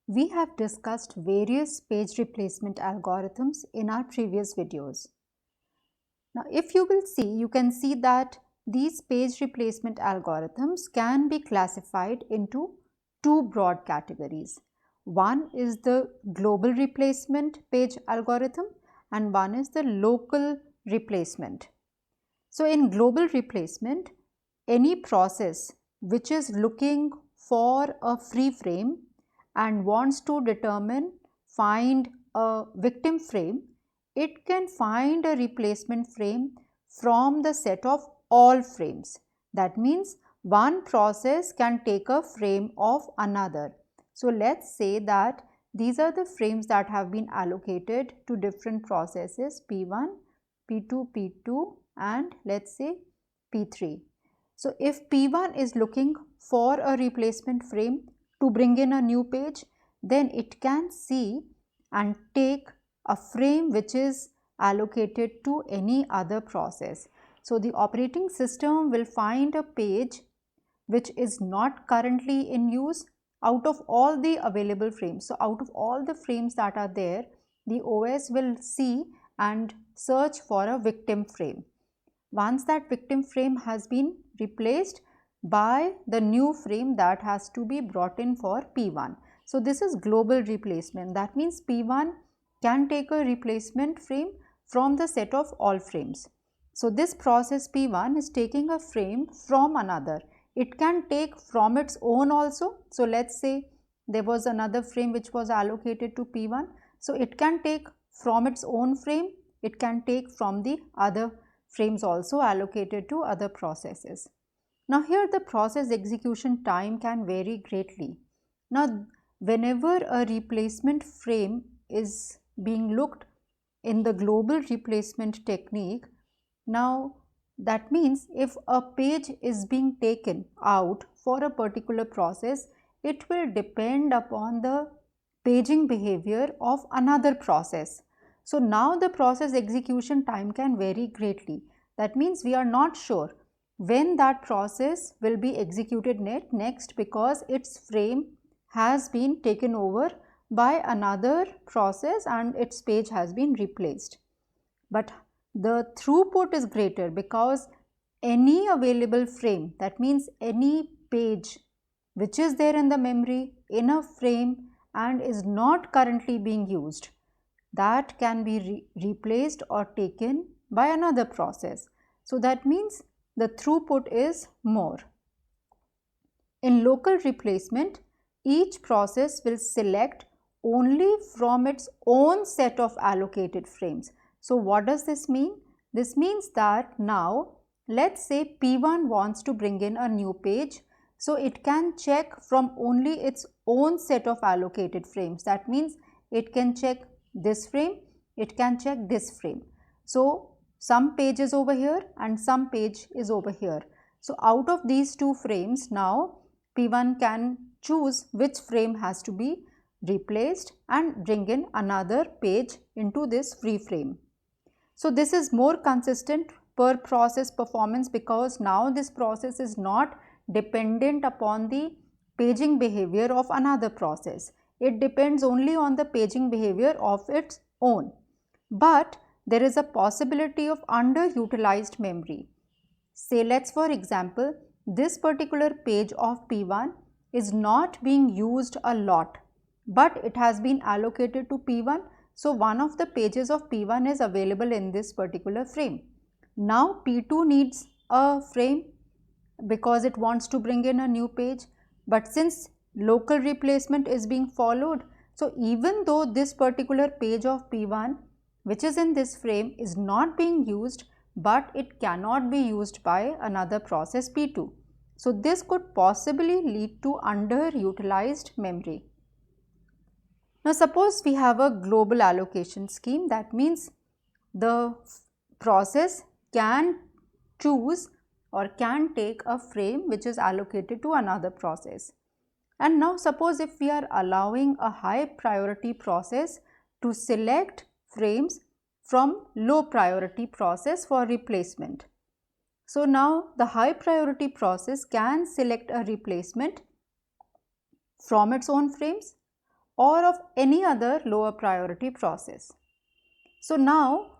We have discussed various page replacement algorithms in our previous videos. Now, if you will see, you can see that these page replacement algorithms can be classified into two broad categories. One is the global replacement page algorithm and one is the local replacement. So, in global replacement, any process which is looking for a free frame and wants to find a victim frame, it can find a replacement frame from the set of all frames. That means one process can take a frame of another. So let's say that these are the frames that have been allocated to different processes P1, P2, P2 and let's say P3. So if P1 is looking for a replacement frame to bring in a new page, then it can see and take a frame which is allocated to any other process. So the operating system will find a page which is not currently in use out of all the available frames. So out of all the frames that are there, the OS will see and search for a victim frame. Once that victim frame has been replaced by the new frame that has to be brought in for P1. So this is global replacement. That means P1 can take a replacement frame from the set of all frames. So this process P1 is taking a frame from another. It can take from its own also. So let's say there was another frame which was allocated to P1. So it can take from its own frame. It can take from the other frames also allocated to other processes. Now here the process execution time can vary greatly. Now whenever a replacement frame is being looked in the global replacement technique, now that means if a page is being taken out for a particular process, it will depend upon the paging behavior of another process. So now the process execution time can vary greatly. That means we are not sure when that process will be executed next because its frame has been taken over by another process and its page has been replaced. But the throughput is greater because any available frame, that means any page which is there in the memory in a frame and is not currently being used, that can be replaced or taken by another process. So that means the throughput is more. In local replacement, each process will select only from its own set of allocated frames. So what does this mean? This means that now let's say P1 wants to bring in a new page. So it can check from only its own set of allocated frames. That means it can check this frame, it can check this frame. So some page is over here and some page is over here. So out of these two frames, now P1 can choose which frame has to be replaced and bring in another page into this free frame. So this is more consistent per process performance because now this process is not dependent upon the paging behavior of another process. It depends only on the paging behavior of its own. But there is a possibility of underutilized memory. Say let's for example, this particular page of P1 is not being used a lot, but it has been allocated to P1. So one of the pages of P1 is available in this particular frame. Now P2 needs a frame because it wants to bring in a new page, but since local replacement is being followed, so even though this particular page of P1 which is in this frame is not being used, but it cannot be used by another process P2. So this could possibly lead to underutilized memory. Now suppose we have a global allocation scheme. That means the process can choose or can take a frame which is allocated to another process. And now suppose if we are allowing a high priority process to select frames from low priority process for replacement. So now the high priority process can select a replacement from its own frames, or of any other lower priority process. So now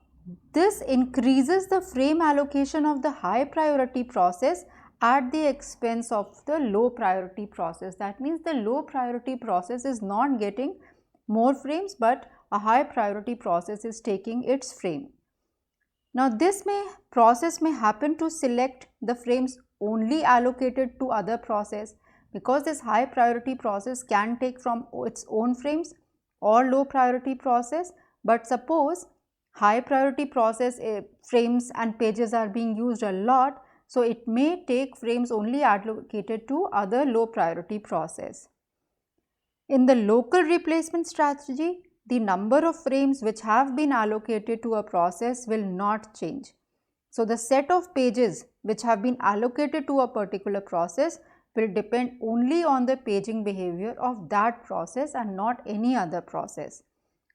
this increases the frame allocation of the high priority process at the expense of the low priority process. That means the low priority process is not getting more frames, but a high priority process is taking its frame. Now this process may happen to select the frames only allocated to other process, because this high priority process can take from its own frames or low priority process. But suppose high priority process frames and pages are being used a lot, so it may take frames only allocated to other low priority process. In the local replacement strategy, the number of frames which have been allocated to a process will not change. So the set of pages which have been allocated to a particular process will depend only on the paging behavior of that process and not any other process.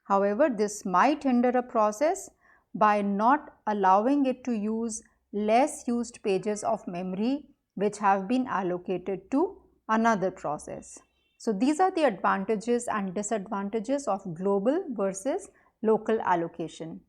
However, this might hinder a process by not allowing it to use less used pages of memory which have been allocated to another process. So these are the advantages and disadvantages of global versus local allocation.